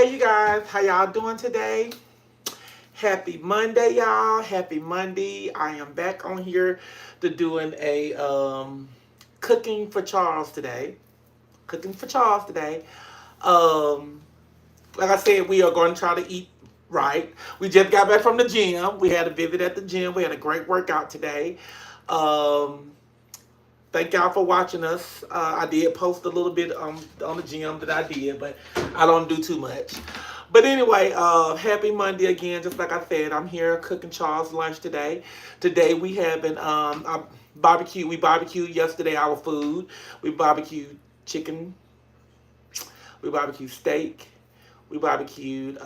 Hey you guys, how y'all doing today? Happy Monday, y'all. Happy Monday. I am back on here to doing a cooking for Charles today. Cooking for Charles today. Um, like I said, we are going to try to eat right. We just got back from the gym. We had a visit at the gym. We had a great workout today. Um, Thank y'all for watching us. I did post a little bit on the gym that I did, but I don't do too much. But anyway, happy Monday again. Just like I said, I'm here cooking Charles lunch today. Today we having barbecue. We barbecued yesterday our food. We barbecued chicken. We barbecued steak. We barbecued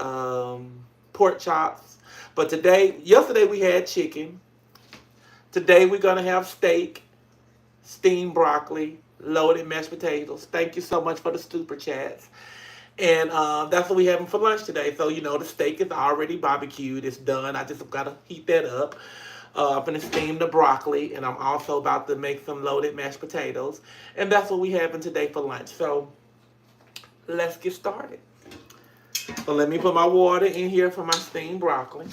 pork chops. But yesterday we had chicken. Today we're gonna have steak, steamed broccoli, loaded mashed potatoes. Thank you so much for the super chats. And that's what we having for lunch today. So, the steak is already barbecued. It's done. I just got to heat that up. I'm going to steam the broccoli. And I'm also about to make some loaded mashed potatoes. And that's what we having today for lunch. So, let's get started. So, let me put my water in here for my steamed broccoli.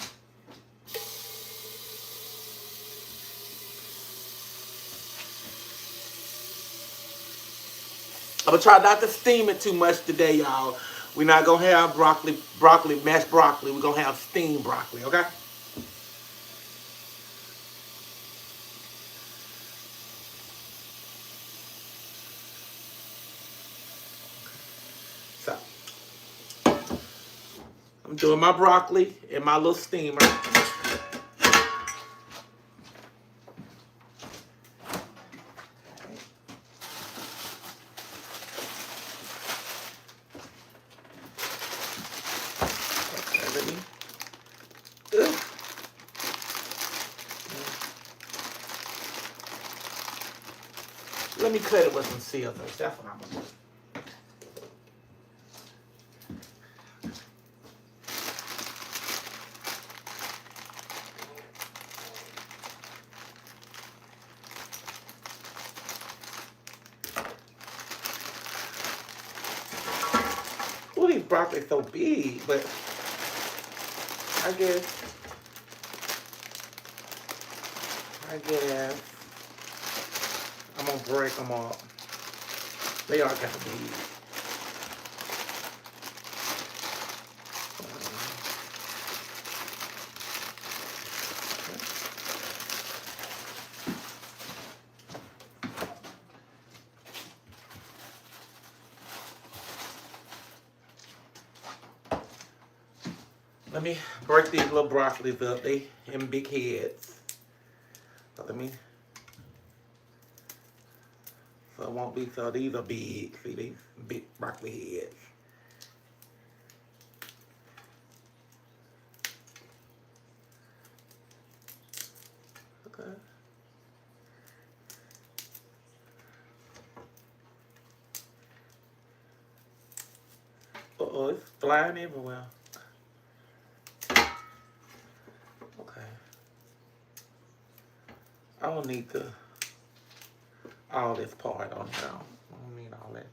I'm gonna try not to steam it too much today, y'all. We're not gonna have mashed broccoli. We're gonna have steamed broccoli, okay? So, I'm doing my broccoli in my little steamer. Let me cut it with some scissors. That's what I'm gonna do. Ooh, these broccoli so big, but I guess I'm gonna break them up. They are kind of big. Let me break these little broccolis up. They in big heads. So so it won't be, so these are big. See, these big broccoli heads. Okay. Uh-oh, it's flying everywhere. Okay. I don't need all this part on now. I don't need all that.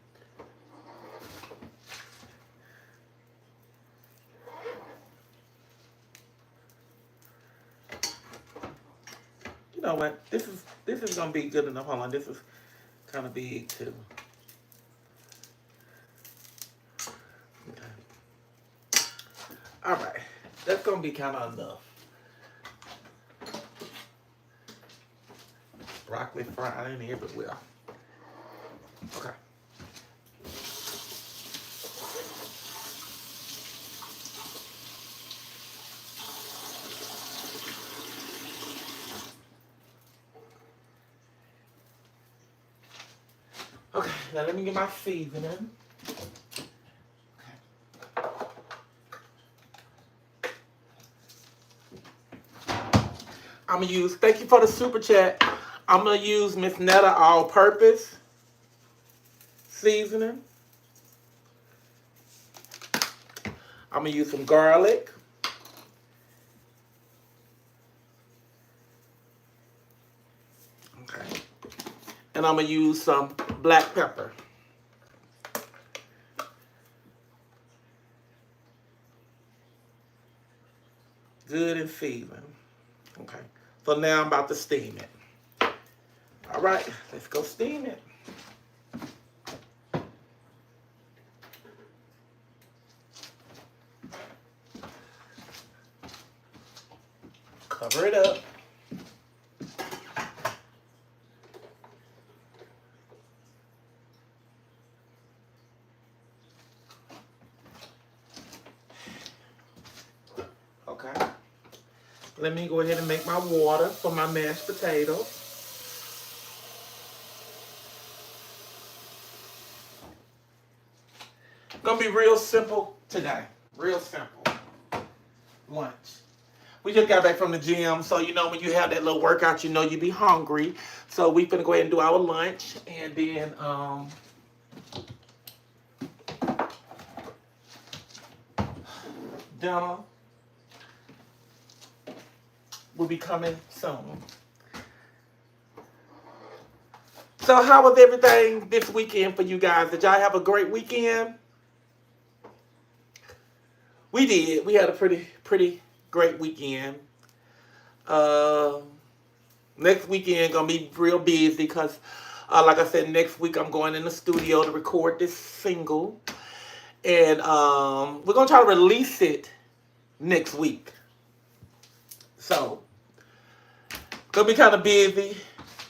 You know what? This is gonna be good enough. Hold on, this is kind of big too. Okay. All right, that's gonna be kind of enough. Broccoli frying everywhere. Okay. Okay, now let me get my seasoning. I'm gonna use, thank you for the super chat. I'm gonna use Mrs Netta all-purpose seasoning. I'm gonna use some garlic. Okay. And I'm gonna use some black pepper. good and seasoned. Okay. So now I'm about to steam it. All right, let's go steam it. Cover it up. Okay. Let me go ahead and make my water for my mashed potatoes. Gonna be real simple today. Real simple. Lunch. We just got back from the gym, so you know when you have that little workout, you know you be hungry. So we finna go ahead and do our lunch, and then dinner will be coming soon. So how was everything this weekend for you guys? Did y'all have a great weekend? We did. We had a pretty great weekend. Next weekend gonna be real busy because, like I said, next week I'm going in the studio to record this single, and we're gonna try to release it next week. So, gonna be kind of busy,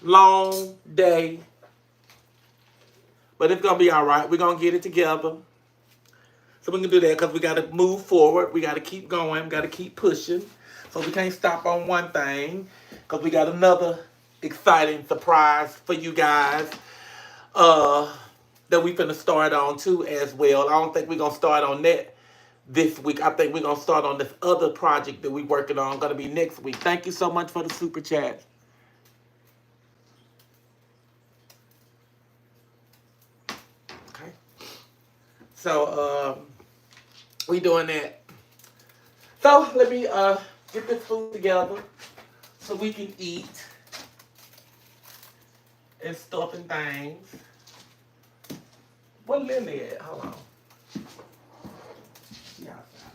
long day, but it's gonna be all right. We're gonna get it together. So we can do that because we got to move forward. We got to keep going. We got to keep pushing. So we can't stop on one thing because we got another exciting surprise for you guys that we finna start on too as well. I don't think we're going to start on that this week. I think we're going to start on this other project that we're working on. Going to be next week. Thank you so much for the super chat. Okay. So, we doing that. So let me get this food together so we can eat and stuff and things. Where Lily at? Hold on. She outside.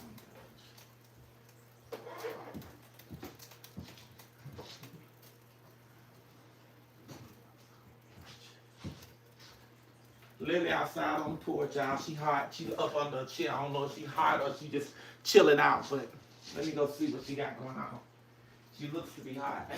Lily outside on the porch, y'all. She hot. She up under a chair. I don't know if she hot or she just chilling out, but let me go see what she got going on. She looks to be hot.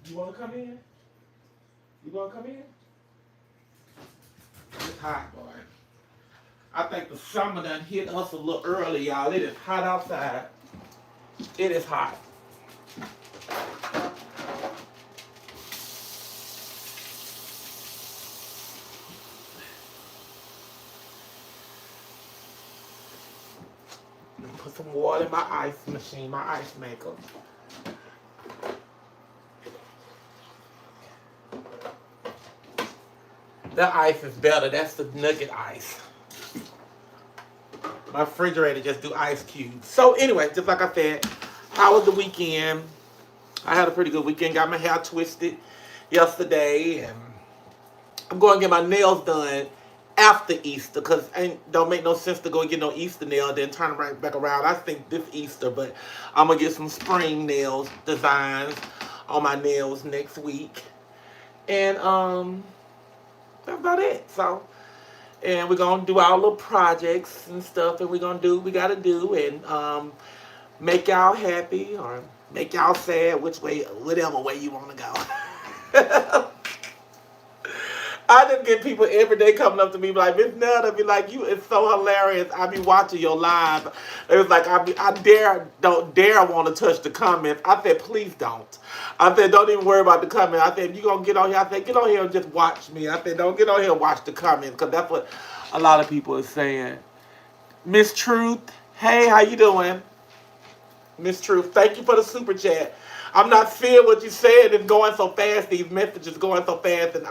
You want to come in? You want to come in? It's hot, boy. I think the summer done hit us a little early, y'all. It is hot outside. It is hot. Put some water in my ice machine, my ice maker. That ice is better. That's the nugget ice. My refrigerator just do ice cubes. So anyway, just like I said, how was the weekend? I had a pretty good weekend. Got my hair twisted yesterday, and I'm going to get my nails done after Easter because it don't make no sense to go and get no Easter nail then turn right back around. I think this Easter, but I'm gonna get some spring nails designs on my nails next week, and that's about it. So. And we're going to do our little projects and stuff that we're going to do, we got to do, and make y'all happy or make y'all sad, whatever way you want to go. I just get people every day coming up to me like, Miss Netta, be like, you is so hilarious. I be watching your live. It was like, don't dare want to touch the comments. I said, please don't. I said, don't even worry about the comments. I said, if you going to get on here, I said, get on here and just watch me. I said, don't get on here and watch the comments because that's what a lot of people are saying. Miss Truth, hey, how you doing? Miss Truth. Thank you for the super chat. I'm not seeing what you said. It's going so fast. These messages going so fast, and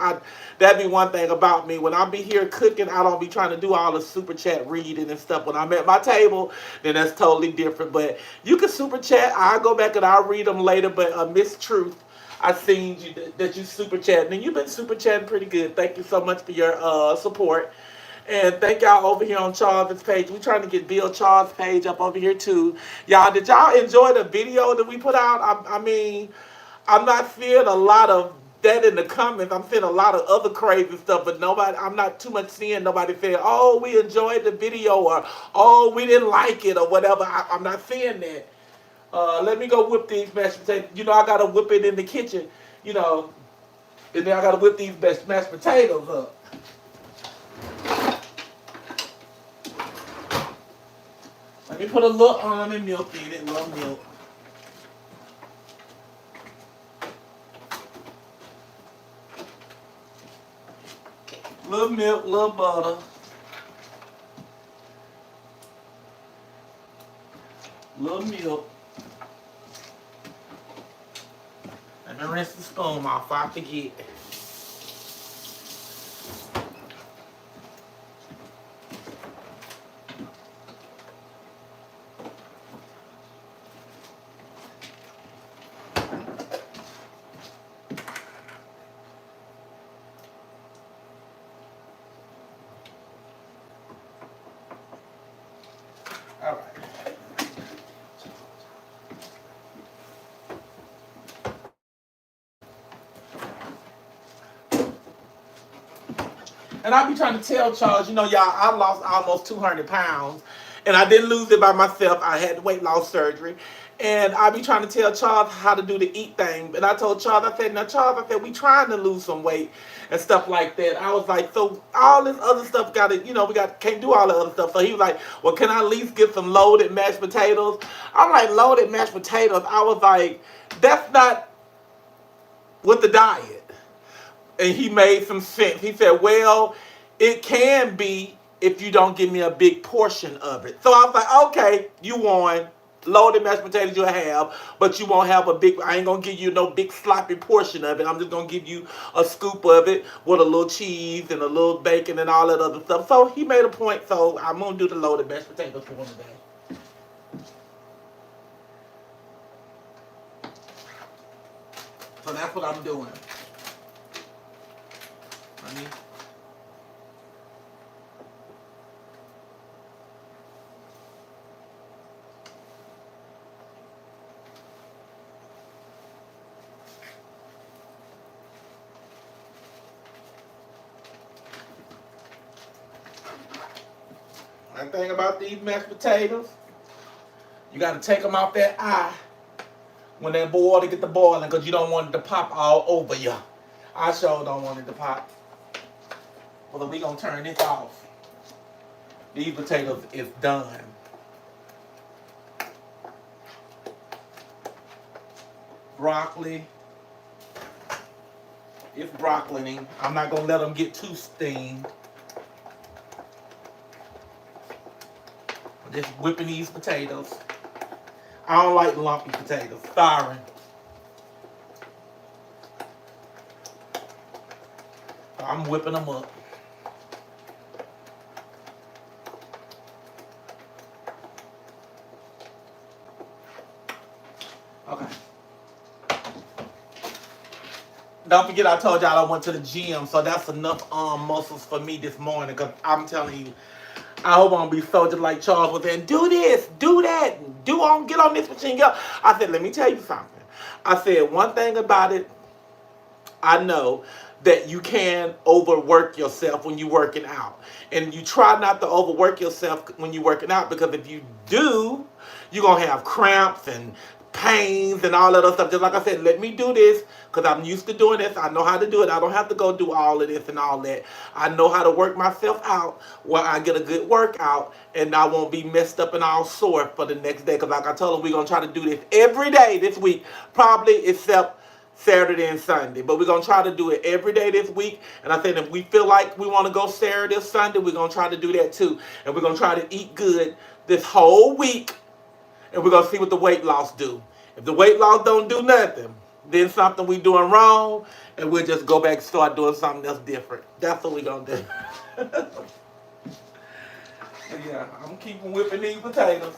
that'd be one thing about me. When I be here cooking, I don't be trying to do all the super chat reading and stuff. When I'm at my table, then that's totally different. But you can super chat. I'll go back and I'll read them later. But Miss Truth, I seen you that you super chatting, and you've been super chatting pretty good. Thank you so much for your support. And thank y'all over here on Charles' page. We're trying to get Bill Charles' page up over here too. Y'all, did y'all enjoy the video that we put out? I mean, I'm not seeing a lot of that in the comments. I'm seeing a lot of other crazy stuff, but nobody, I'm not too much seeing nobody saying, oh, we enjoyed the video, or oh, we didn't like it, or whatever. I'm not seeing that. Let me go whip these mashed potatoes. You know, I got to whip it in the kitchen, you know, and then I got to whip these mashed potatoes up. Let me put a little almond milk in it, little milk. Little milk, little butter. Little milk. Let me rinse the spoon off before I forget. All right. And I be trying to tell Charles, you know, y'all, I lost almost 200 pounds. And I didn't lose it by myself. I had weight loss surgery. And I be trying to tell Charles how to do the eat thing. And I told Charles, I said, now Charles, I said, we trying to lose some weight and stuff like that. I was like, so all this other stuff gotta, you know, can't do all the other stuff. So he was like, well, can I at least get some loaded mashed potatoes? I'm like, loaded mashed potatoes? I was like, that's not with the diet. And he made some sense. He said, well, it can be if you don't give me a big portion of it. So I was like, okay, you won. Loaded mashed potatoes you'll have, but you won't have a big, I ain't going to give you no big sloppy portion of it. I'm just going to give you a scoop of it with a little cheese and a little bacon and all that other stuff. So he made a point, so I'm going to do the loaded mashed potatoes for him today. So that's what I'm doing. Honey. One thing about these mashed potatoes, you got to take them out that eye when they boil to get the boiling, because you don't want it to pop all over you. I sure don't want it to pop. Well, we gonna turn this off. These potatoes is done. Broccoli. It's broccoli. I'm not gonna let them get too steamed. Just whipping these potatoes. I don't like lumpy potatoes. Sorry. I'm whipping them up. Okay. Don't forget I told y'all I went to the gym, so that's enough muscles for me this morning, because I'm telling you, I hope I don't be so just like Charles was saying, do this, do that, get on this machine, go. I said, let me tell you something. I said, one thing about it, I know that you can overwork yourself when you're working out. And you try not to overwork yourself when you're working out, because if you do, you're going to have cramps and pains and all that other stuff. Just like I said, let me do this, because I'm used to doing this. I know how to do it. I don't have to go do all of this and all that. I know how to work myself out where I get a good workout and I won't be messed up and all sore for the next day. Because like I told them, we're going to try to do this every day this week, probably except Saturday and Sunday. But we're going to try to do it every day this week. And I said, if we feel like we want to go Saturday or Sunday, we're going to try to do that too. And we're going to try to eat good this whole week. and we're gonna see what the weight loss do. If the weight loss don't do nothing, then something we doing wrong, and we'll just go back and start doing something else different. That's what we gonna do. Yeah, I'm keeping whipping these potatoes.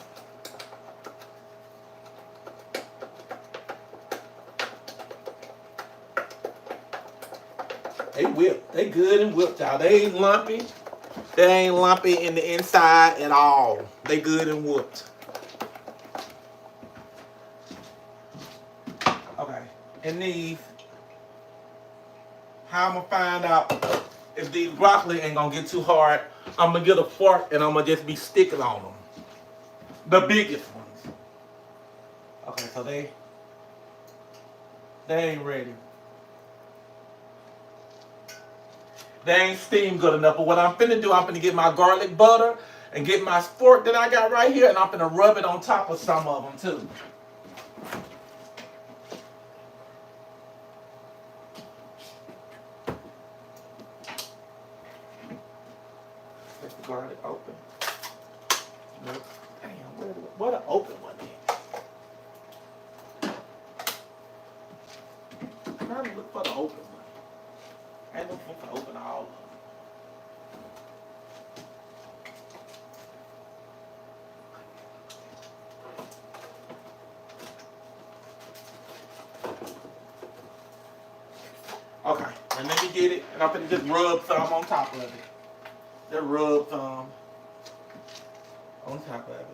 They whip. They good and whipped out. They ain't lumpy. They ain't lumpy in the inside at all. They good and whooped. Okay. And these, how I'm gonna find out if these broccoli ain't gonna get too hard, I'm gonna get a fork and I'm gonna just be sticking on them. The biggest ones. Okay, so they ain't ready. They ain't steamed good enough. But what I'm finna do, I'm finna get my garlic butter and get my fork that I got right here, and I'm finna rub it on top of some of them too. Let the garlic open. Nope. Damn, what an open one is. I'm trying to look for the open one. I ain't looking for open all of them. Okay, and let me get it, and I'm gonna just rub some on top of it. Just rub some on top of it.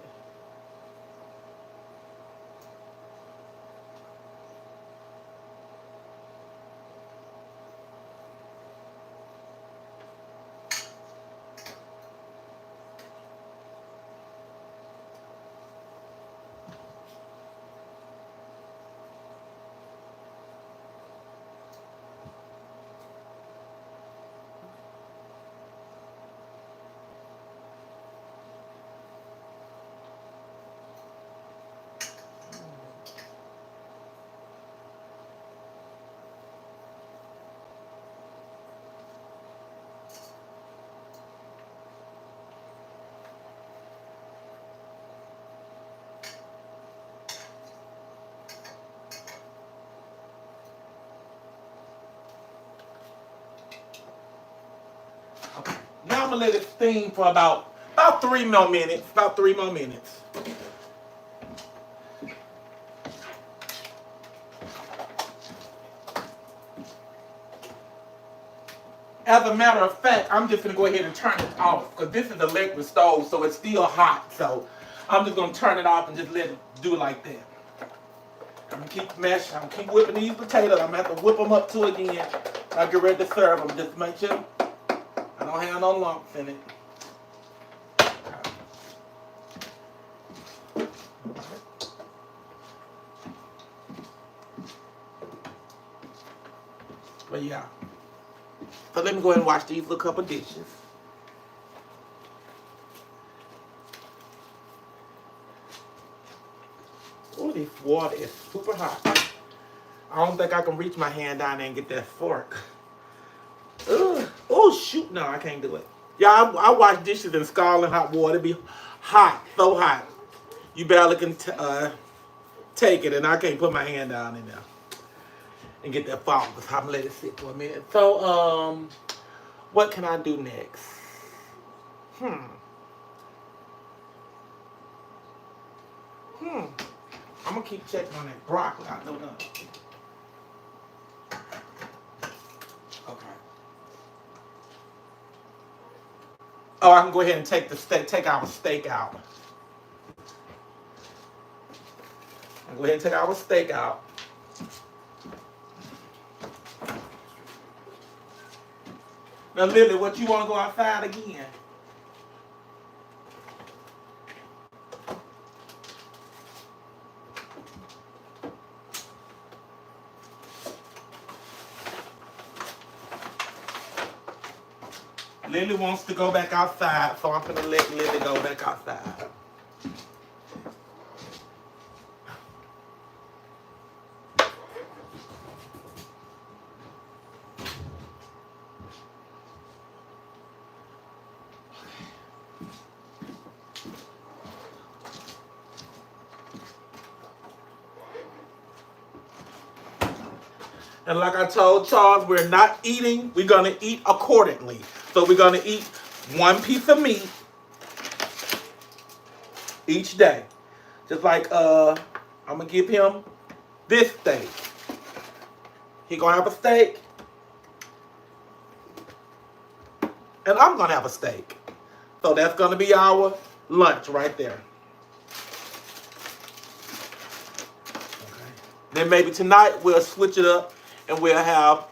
Okay. Now I'm gonna let it steam for about 3 more minutes. About 3 more minutes. As a matter of fact, I'm just gonna go ahead and turn it off because this is an electric stove, so it's still hot. So I'm just gonna turn it off and just let it do it like that. I'm gonna keep mashing. I'm gonna keep whipping these potatoes. I'm gonna have to whip them up too again. I'll get ready to serve them. Just make sure I don't have no lumps in it. But yeah. So let me go ahead and wash these little couple dishes. Oh, this water is super hot. I don't think I can reach my hand down there and get that fork. Ugh. Oh, shoot. No, I can't do it. Yeah, I wash dishes in scalding hot water. It be hot, so hot. You barely can take it, and I can't put my hand down in there and get that fork. I'm going to let it sit for a minute. So, what can I do next? I'm going to keep checking on that broccoli. I don't know. Okay. Oh, I can go ahead and take our steak out. I'll go ahead and take our steak out. Now, Lily, what you want to go outside again? Lily wants to go back outside, so I'm gonna let Lily go back outside. And like I told Charles, we're not eating. We're going to eat accordingly. So we're going to eat one piece of meat each day. Just like I'm going to give him this steak. He going to have a steak. And I'm going to have a steak. So that's going to be our lunch right there. Okay. Then maybe tonight we'll switch it up and we'll have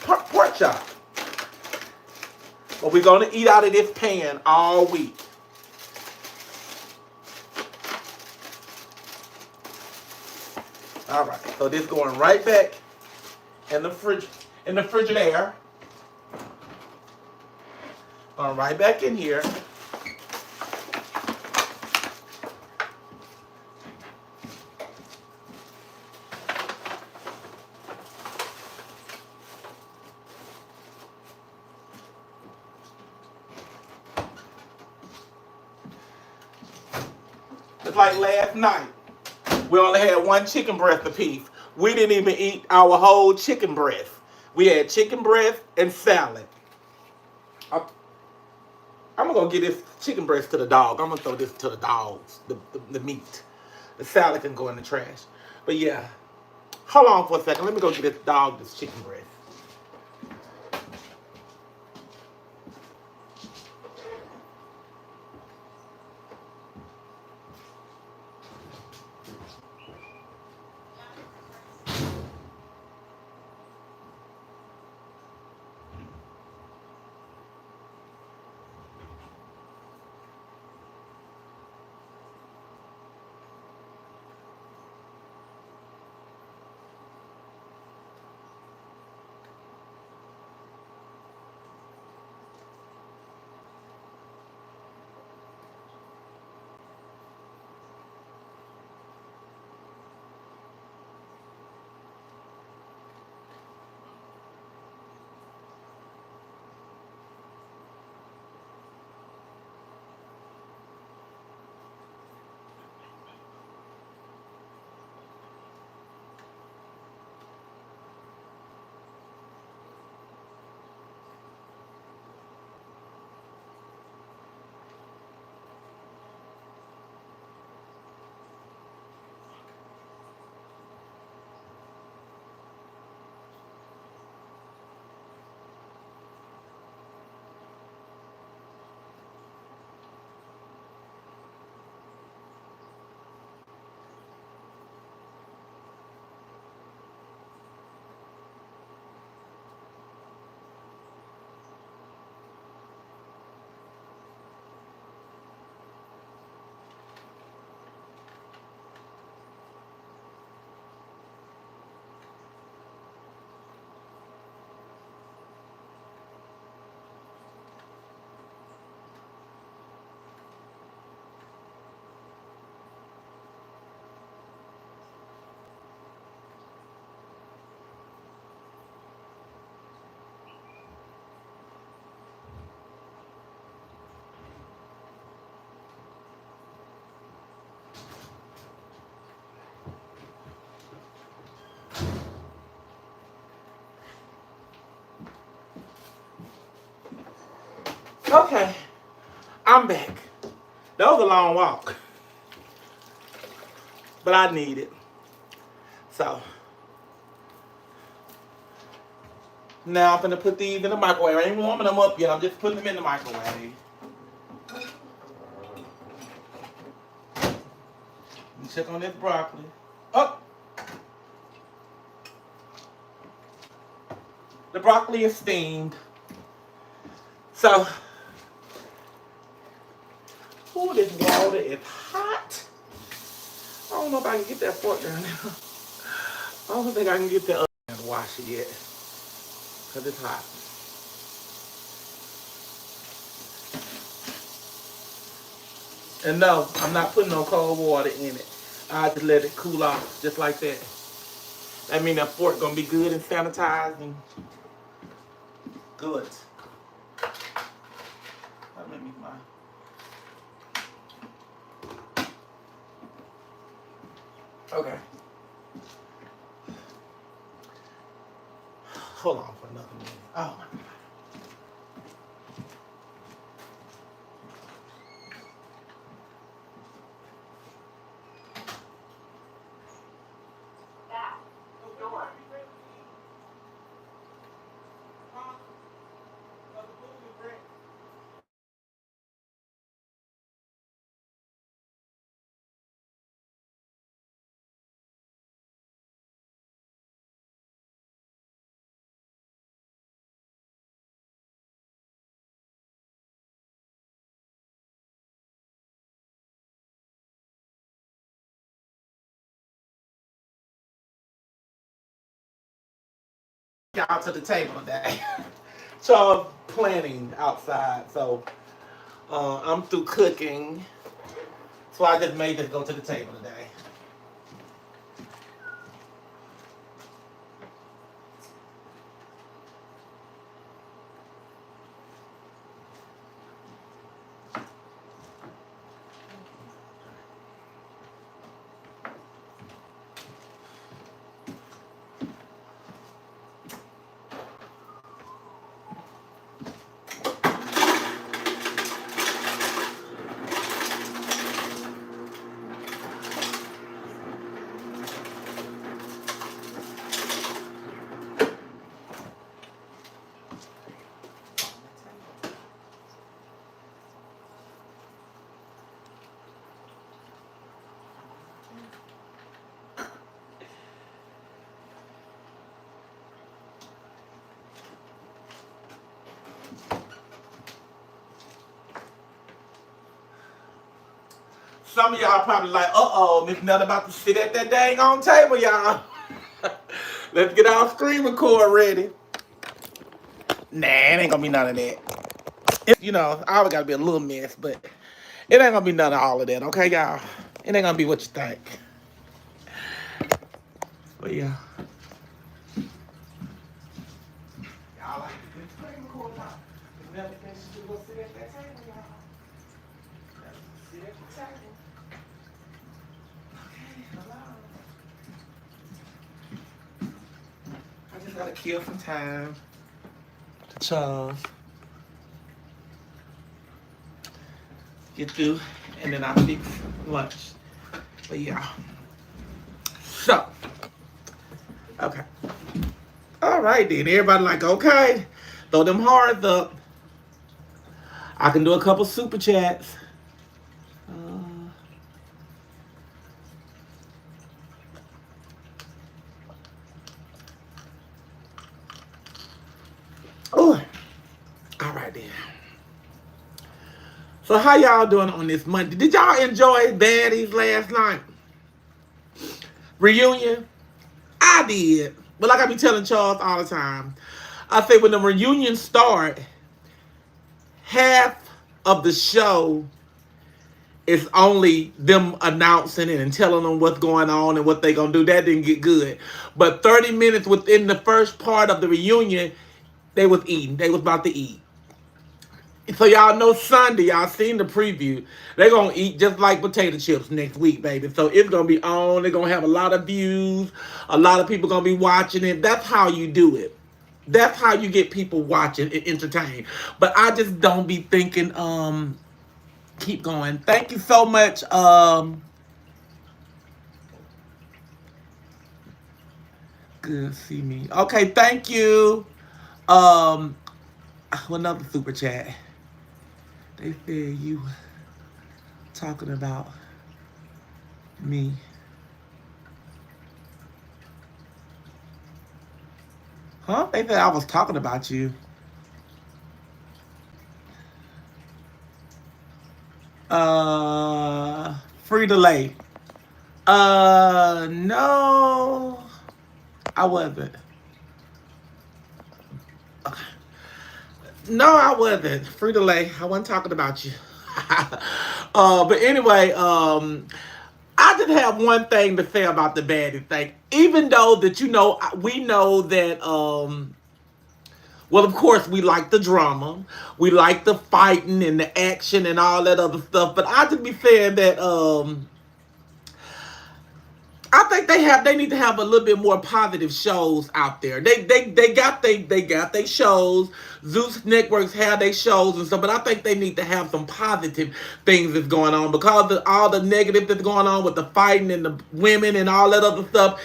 pork chop. But we're going to eat out of this pan all week. All right. So this going right back in the refrigerator. Going right back in here. Just like last night, we only had one chicken breast apiece. We didn't even eat our whole chicken breast. We had chicken breast and salad. I'm going to give this chicken breast to the dog. I'm going to throw this to the dogs, the meat. The salad can go in the trash. But yeah, hold on for a second. Let me go get this dog this chicken breast. Okay, I'm back. That was a long walk, but I need it. So now I'm gonna put these in the microwave. I ain't warming them up yet. I'm just putting them in the microwave. Check on this broccoli. Oh, the broccoli is steamed. So, ooh, this water is hot. I don't know if I can get that fork down there. I don't think I can get that up and wash it yet, because it's hot. And no, I'm not putting no cold water in it. I just let it cool off, just like that. That means that fork gonna be good and sanitized and good. Let me my. Okay. hold on for another minute. Oh my y'all to the table today. So I'm planning outside. So I'm through cooking. So I just made this go to the table today. Some of y'all probably like, uh-oh, Miss Netta about to sit at that dang on table, y'all. Let's get our screen record ready. Nah, it ain't gonna be none of that. You know, I always gotta be a little mess, but it ain't gonna be none of all of that, okay, y'all? It ain't gonna be what you think. But yeah. Y'all like the good screen record now. Miss Netta thinks she should go sit at that table, y'all. Sit at the table. I just gotta kill some time to Charles. Get through, and then I'll fix lunch. But yeah. So, okay. All right then. Everybody like, okay, throw them hearts up. I can do a couple super chats. Oh, all right then. So how y'all doing on this Monday? Did y'all enjoy Baddies last night? Reunion? I did. But like I be telling Charles all the time, I say when the reunion start, half of the show is only them announcing it and telling them what's going on and what they gonna do. That didn't get good. But 30 minutes within the first part of the reunion, they was eating. They was about to eat. So y'all know Sunday, y'all seen the preview. They're going to eat just like potato chips next week, baby. So it's going to be on. They're going to have a lot of views. A lot of people going to be watching it. That's how you do it. That's how you get people watching and entertained. But I just don't be thinking, keep going. Thank you so much. Good to see me. Okay, thank you. Another super chat. They said you talking about me. Huh? They said I was talking about you. Free delay. No, I wasn't. Okay. No, I wasn't. Free delay. I wasn't talking about you. But anyway, I just have one thing to say about the baddie thing. Even though that, you know, we know that, well, of course, we like the drama. We like the fighting and the action and all that other stuff. But I just be saying that, I think they need to have a little bit more positive shows out there. They got they shows. Zeus Networks have their shows and stuff, but I think they need to have some positive things that's going on because of all the negative that's going on with the fighting and the women and all that other stuff.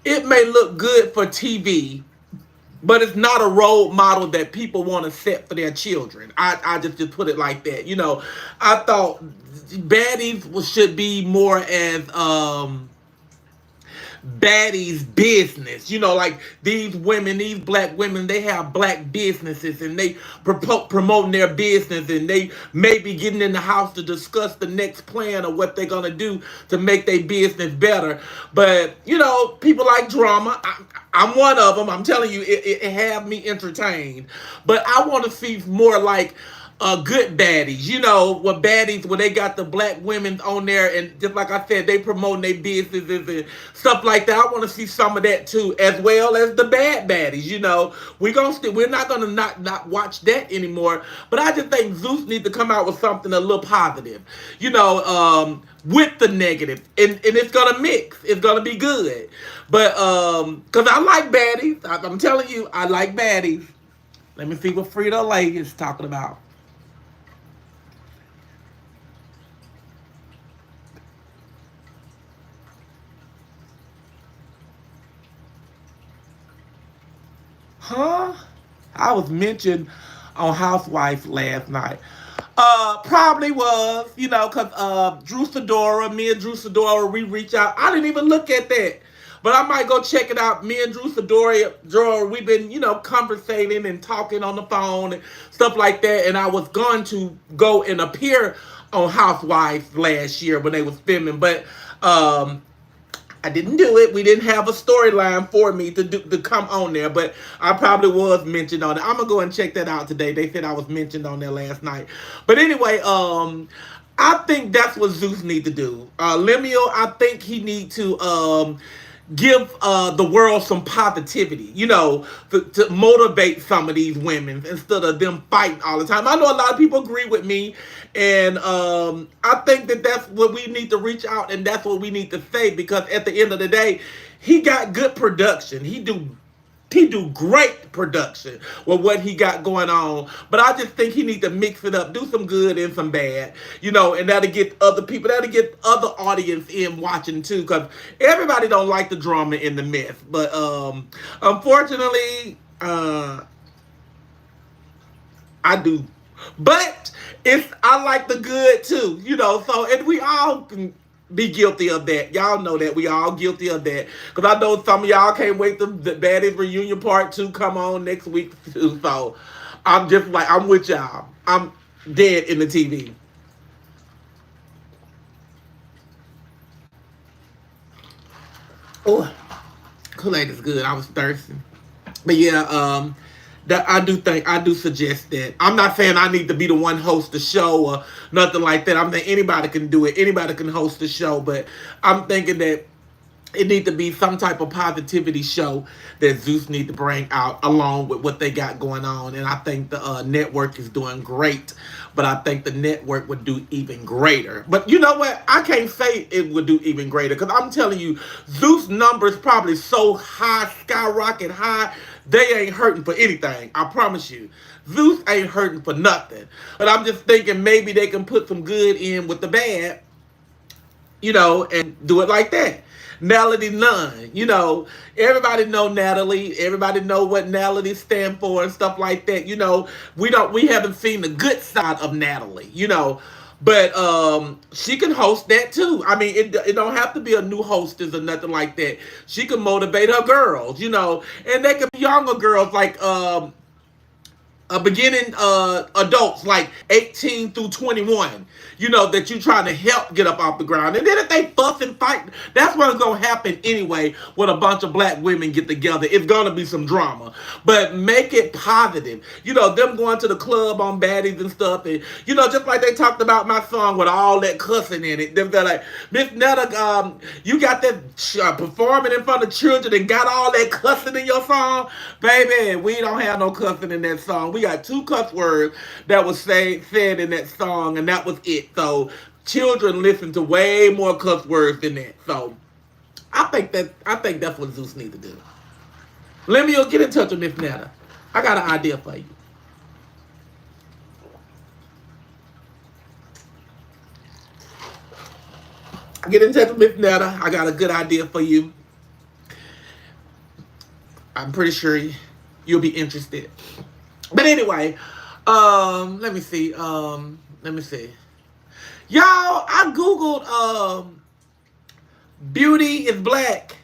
It may look good for TV, but it's not a role model that people want to set for their children. I just put it like that. I thought baddies should be more as baddies business. Like these women, these black women, they have black businesses and they promoting their business, and they may be getting in the house to discuss the next plan of what they're going to do to make their business better. But, people like drama. I'm one of them. I'm telling you, it have me entertained. But I want to see more like good baddies, what baddies where they got the black women on there, and just like I said, they promoting their businesses and stuff like that. I want to see some of that too, as well as the bad baddies. We're not gonna not watch that anymore. But I just think Zeus needs to come out with something a little positive, with the negative, and it's gonna mix. It's gonna be good. But because I like baddies, I'm telling you, I like baddies. Let me see what Frito Lay is talking about. Huh? I was mentioned on Housewives last night. Probably was, because Drew Sidora, me and Drew Sidora, we reach out. I didn't even look at that. But I might go check it out. Me and Drew Sidora, we've been, conversating and talking on the phone and stuff like that. And I was going to go and appear on Housewives last year when they was filming. But I didn't do it. We didn't have a storyline for me to come on there, but I probably was mentioned on it. I'm gonna go and check that out today. They said I was mentioned on there last night. But anyway, I think that's what Zeus need to do. Lemuel, I think he need to give the world some positivity, to motivate some of these women instead of them fighting all the time. I know a lot of people agree with me, and I think that's what we need to reach out, and that's what we need to say, because at the end of the day, he got good production. He do great production with what he got going on. But I just think he need to mix it up, do some good and some bad, and that'll get other people, that'll get other audience in watching too, because everybody don't like the drama and the mess. But unfortunately, I do. But I like the good too, so, and we all can be guilty of that. Y'all know that. We all guilty of that. Because I know some of y'all can't wait till the Baddies Reunion Part 2 come on next week too. So I'm just like, I'm with y'all. I'm dead in the TV. Oh, Kool-Aid is good. I was thirsty. But yeah, that I do suggest that. I'm not saying I need to be the one host the show or nothing like that. I'm saying anybody can do it. Anybody can host the show, but I'm thinking that it needs to be some type of positivity show that Zeus need to bring out along with what they got going on. And I think the network is doing great, but I think the network would do even greater. But you know what? I can't say it would do even greater, because I'm telling you, Zeus numbers probably so high, skyrocket high, they ain't hurting for anything. I promise you. Zeus ain't hurting for nothing. But I'm just thinking maybe they can put some good in with the bad, and do it like that. Natalie Nunn, everybody know Natalie. Everybody know what Natalie stand for and stuff like that. We haven't seen the good side of Natalie, but she can host that too. I mean, it don't have to be a new hostess or nothing like that. She can motivate her girls, and they can be younger girls like beginning adults like 18 through 21, that you trying to help get up off the ground. And then if they fuss and fight, that's what's going to happen anyway when a bunch of black women get together. It's going to be some drama. But make it positive. Them going to the club on baddies and stuff. And, just like they talked about my song with all that cussing in it. They're like, Miss Netta, you got that performing in front of children and got all that cussing in your song? Baby, we don't have no cussing in that song. We got 2 cuss words that was said in that song, and that was it. So children listen to way more cuss words than that. So I think that's what Zeus need to do. Let me get in touch with Miss Netta. I got an idea for you. Get in touch with Miss Netta. I got a good idea for you. I'm pretty sure you'll be interested. But anyway, let me see. Let me see. Y'all, I googled Beauty is Black,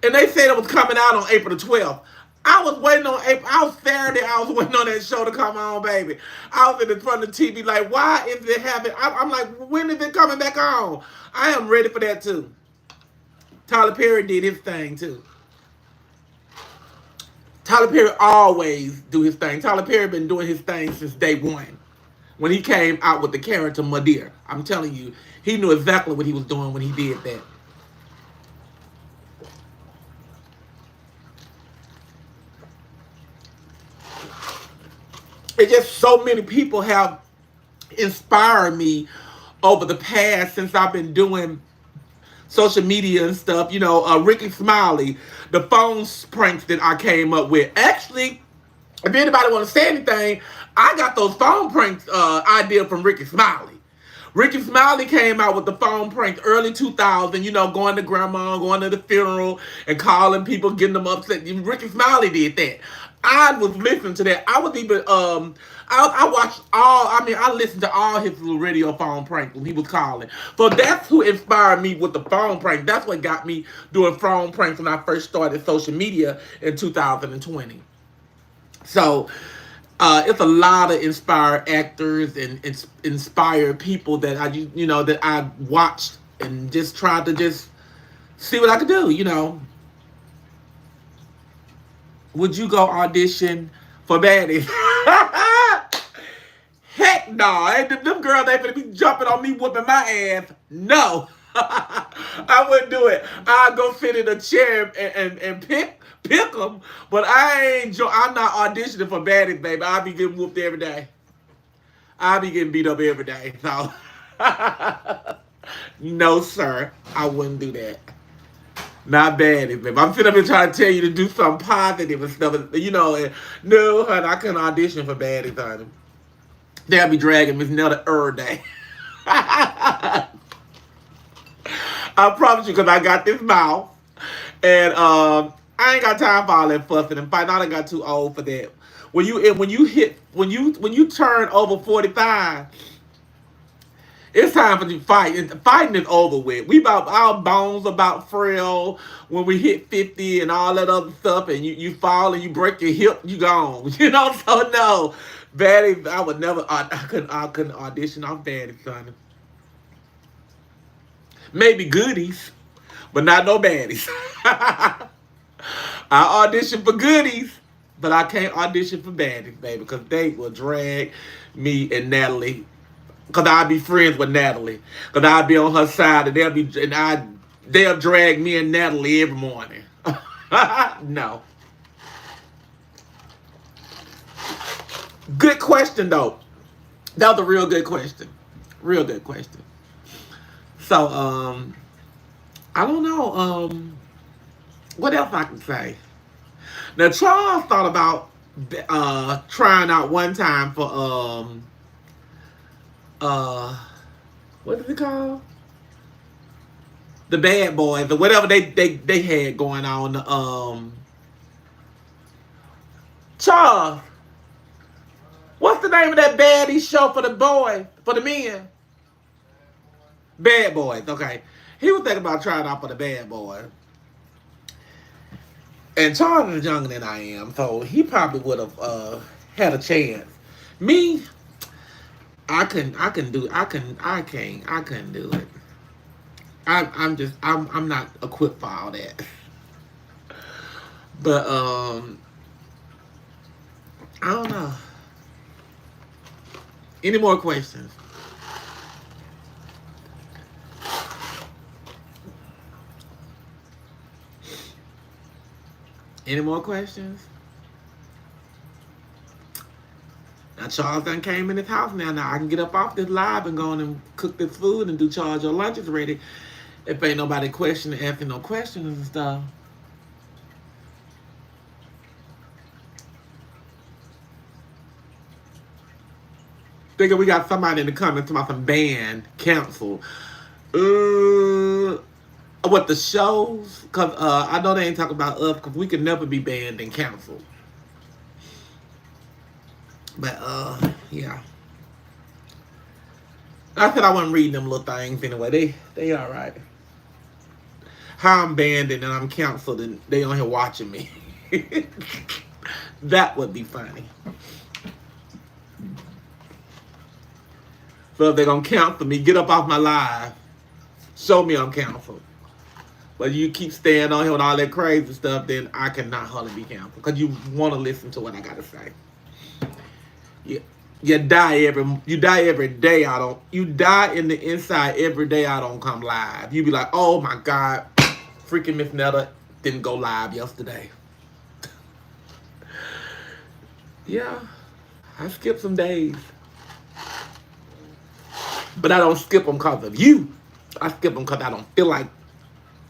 and they said it was coming out on April the 12th. I was waiting on April. I was Saturday. I was waiting on that show to come on, baby. I was in the front of the TV like, why is it happening? I'm like, when is it coming back on? I am ready for that too. Tyler Perry did his thing too. Tyler Perry always do his thing. Tyler Perry been doing his thing since day one. When he came out with the character Madeira. I'm telling you, he knew exactly what he was doing when he did that. It's just so many people have inspired me over the past since I've been doing social media and stuff. You know, Ricky Smiley, the phone pranks that I came up with. Actually, if anybody want to say anything, I got those phone pranks idea from Ricky Smiley. Ricky Smiley came out with the phone prank early 2000, you know, going to grandma, going to the funeral, and calling people, getting them upset. Ricky Smiley did that. I was listening to that. I was even, I watched I listened to all his little radio phone pranks when he was calling. So that's who inspired me with the phone prank. That's what got me doing phone pranks when I first started social media in 2020. So, it's a lot of inspired actors and inspired people that that I watched and just tried to just see what I could do. You know, would you go audition for baddies? Heck no! Ain't them girls ain't gonna be jumping on me, whooping my ass. No, I wouldn't do it. I'd go sit in a chair and pick them, but I'm not auditioning for baddies, baby. I'll be getting whooped every day. I'll be getting beat up every day. So, no, sir, I wouldn't do that. Not baddies, baby. I'm sitting up here trying to tell you to do something positive and stuff, you know. And no, honey, I couldn't audition for baddies, honey. They'll be dragging Mrs Netta every day. I promise you, because I got this mouth, and I ain't got time for all that fussing and fighting. I done got too old for that. When you turn over 45, it's time for you to fight. And fighting is over with. Our bones about frail when we hit 50 and all that other stuff, and you fall and you break your hip, you gone. You know, so no. Baddies, I would never, I couldn't audition off baddies, son. Maybe goodies, but not no baddies. I audition for goodies, but I can't audition for baddies, baby, because they will drag me and Natalie. Because I'll be friends with Natalie. Because I'll be on her side, and they'll drag me and Natalie every morning. No. Good question, though. That was a real good question. Real good question. So, I don't know, what else I can say. Now, Charles thought about trying out one time for, what is it called? The Bad Boys, or whatever they had going on. Charles, what's the name of that baddie show for the men? Bad Boys, okay. He was thinking about trying out for the Bad Boys. And Charles is younger than I am, so he probably would have had a chance. Me, I couldn't do it. I'm not equipped for all that. But I don't know. Any more questions? Any more questions? Now Charles done came in his house now. Now I can get up off this live and go on and cook this food and do Charles, your lunch is ready. If ain't nobody questioning, asking no questions and stuff. Thinking we got somebody in the comments about some band cancel. What the shows? Cause I know they ain't talking about us, cause we can never be banned and canceled. But yeah. I said I wasn't reading them little things anyway. They all right. How I'm banned and then I'm canceled and they on here watching me. That would be funny. So if they're gonna cancel me, get up off my live. Show me I'm canceled. But you keep staying on here with all that crazy stuff, then I cannot hardly be canceled. Because you want to listen to what I gotta say. You die every day. You die in the inside every day I don't come live. You be like, oh my God, freaking Miss Netta didn't go live yesterday. Yeah, I skip some days. But I don't skip them because of you. I skip them because I don't feel like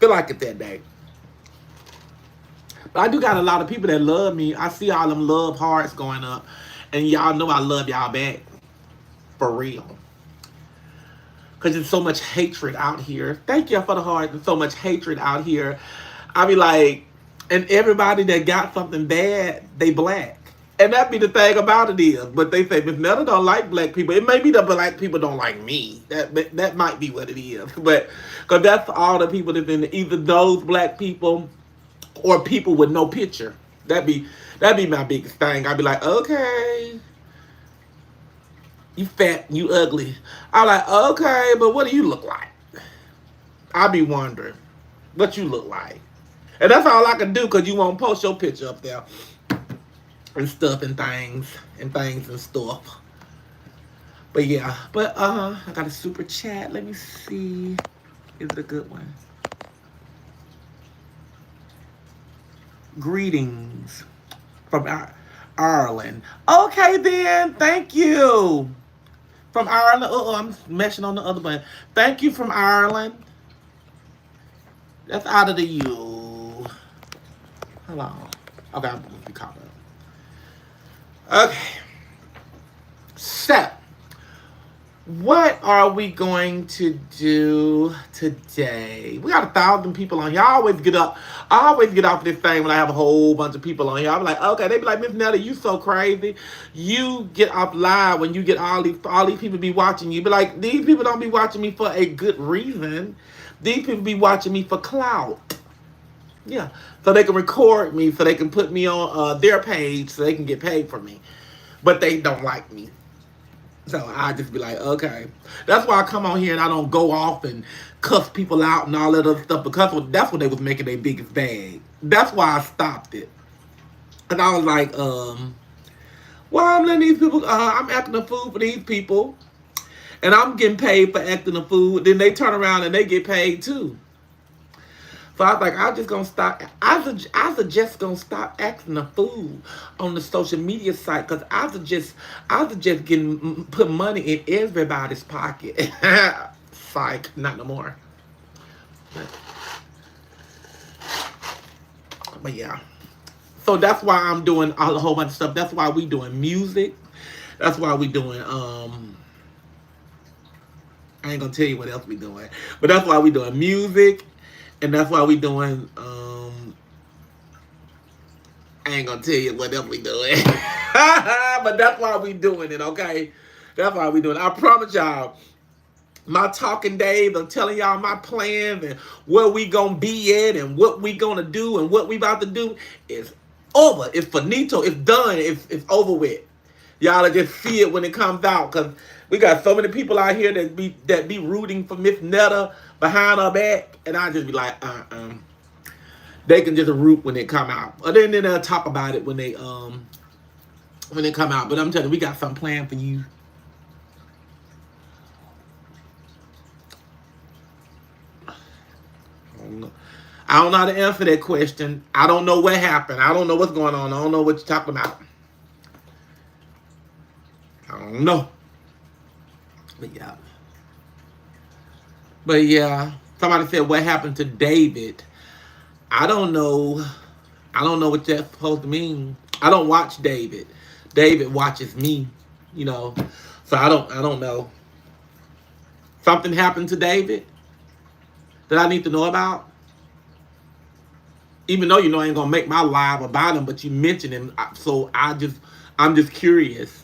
it that day. But I do got a lot of people that love me. I see all them love hearts going up. And y'all know I love y'all back. For real. Because there's so much hatred out here. Thank y'all for the heart. There's so much hatred out here. I be like, and everybody that got something bad, they black. And that be the thing about it is. But they say, Miss Netta don't like black people. It may be the black people don't like me. That might be what it is. But because that's all the people that's in either those black people or people with no picture. That'd be my biggest thing. I'd be like, okay, you fat, you ugly. I'm like, okay, but what do you look like? I'll be wondering what you look like. And that's all I can do because you won't post your picture up there. And stuff and things and stuff. But yeah, I got a super chat. Let me see. Is it a good one? Greetings from Ireland. Okay then, thank you. From Ireland. I'm meshing on the other button. Thank you from Ireland. That's out of the U. Hello. Okay, I'm gonna be caught up. Okay, so what are we going to do today? We got 1,000 people on here. I always get off this thing when I have a whole bunch of people on here. I'm like, okay, they be like, Miss Netta, you so crazy. You get off live when you get all these people be watching you. Be like, these people don't be watching me for a good reason. These people be watching me for clout. Yeah, so they can record me, so they can put me on their page, so they can get paid for me. But they don't like me. So I just be like, okay. That's why I come on here and I don't go off and cuss people out and all that other stuff, because that's what they was making their biggest bag. That's why I stopped it. And I was like, well, I'm letting these people, I'm acting a fool for these people. And I'm getting paid for acting a fool. Then they turn around and they get paid too. So I was like, I'm just gonna stop. I was just gonna stop acting a fool on the social media site, because I was just getting put money in everybody's pocket. Psych, not no more. But yeah. So that's why I'm doing a whole bunch of stuff. That's why we doing music. That's why we doing I ain't gonna tell you what else we doing, but that's why we doing music. And that's why we doing, I ain't gonna tell you what else we doing. But that's why we doing it, okay? That's why we doing it. I promise y'all, my talking days of telling y'all my plans and where we gonna be at and what we gonna do and what we about to do is over. It's finito. It's done. It's over with. Y'all will just see it when it comes out, because we got so many people out here that be rooting for Miss Netta behind her back, and I just be like, they can just root when they come out, or then they'll talk about it when they come out. But I'm telling you, we got something planned for you. I don't know how to answer that question. I don't know what happened. I don't know what's going on. I don't know what you're talking about. I don't know. But yeah. Somebody said, what happened to David? I don't know. I don't know what that's supposed to mean. I don't watch David. David watches me, you know. So I don't know. Something happened to David that I need to know about? Even though you know I ain't gonna make my live about him, but you mentioned him, so I'm just curious.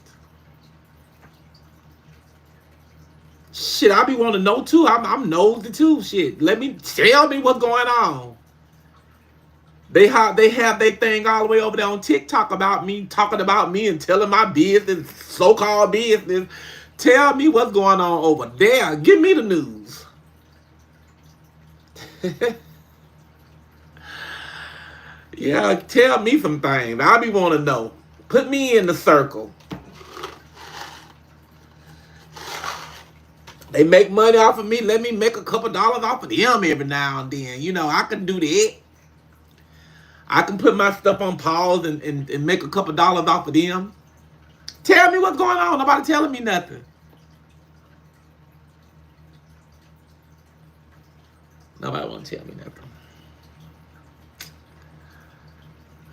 Shit, I be wanting to know too. I'm nosy too. Shit, tell me what's going on. They have their thing all the way over there on TikTok about me, talking about me and telling my business, so-called business. Tell me what's going on over there. Give me the news. Yeah, tell me some things. I be want to know. Put me in the circle. They make money off of me. Let me make a couple dollars off of them every now and then. You know, I can do that. I can put my stuff on pause and make a couple dollars off of them. Tell me what's going on. Nobody telling me nothing. Nobody want to tell me nothing.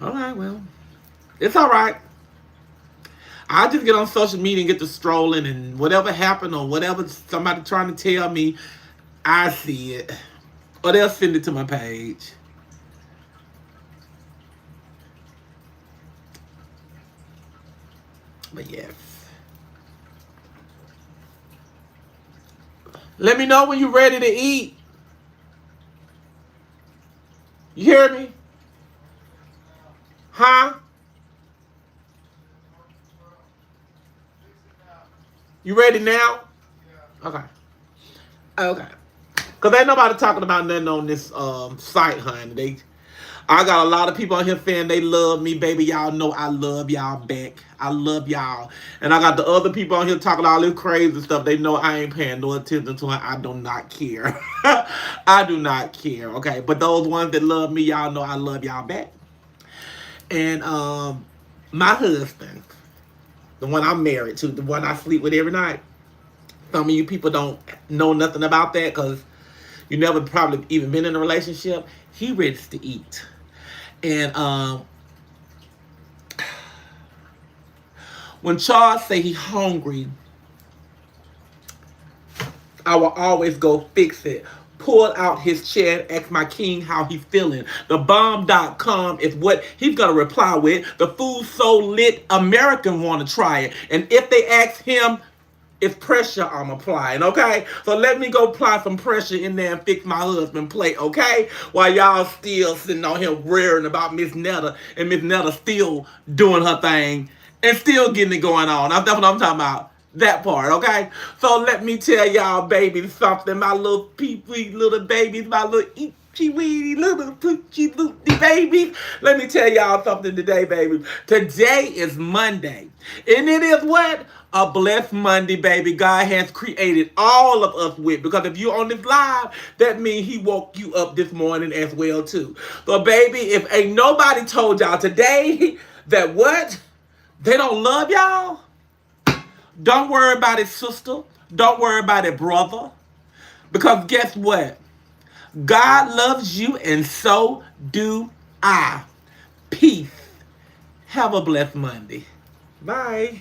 All right, well, it's all right. I just get on social media and get to strolling, and whatever happened or whatever somebody trying to tell me, I see it. Or they'll send it to my page. But yes. Let me know when you're ready to eat. You hear me? Huh? You ready now? Okay. Okay. Because ain't nobody talking about nothing on this site, honey. I got a lot of people on here saying they love me, baby. Y'all know I love y'all back. I love y'all. And I got the other people on here talking all this crazy stuff. They know I ain't paying no attention to it. I do not care. I do not care, okay? But those ones that love me, y'all know I love y'all back. And my husband, the one I'm married to, the one I sleep with every night. Some of you people don't know nothing about that because you never probably even been in a relationship. He ready to eat. And when Charles say he hungry, I will always go fix it. Pull out his chair, ask my king how he feeling. TheBomb.com is what he's going to reply with. The food so lit, American want to try it. And if they ask him, it's pressure I'm applying, okay? So let me go apply some pressure in there and fix my husband's plate, okay? While y'all still sitting on here worrying about Miss Netta, and Miss Netta still doing her thing and still getting it going on. That's what I'm talking about. That part, okay? So let me tell y'all, babies, something. My little pee-wee little babies, my little itchy-wee little poochie-loopy babies. Let me tell y'all something today, baby. Today is Monday. And it is what? A blessed Monday, baby. God has created all of us with. Because if you're on this live, that means he woke you up this morning as well, too. So, baby, if ain't nobody told y'all today that what? They don't love y'all? Don't worry about it, sister. Don't worry about it, brother. Because guess what? God loves you and so do I. Peace. Have a blessed Monday. Bye.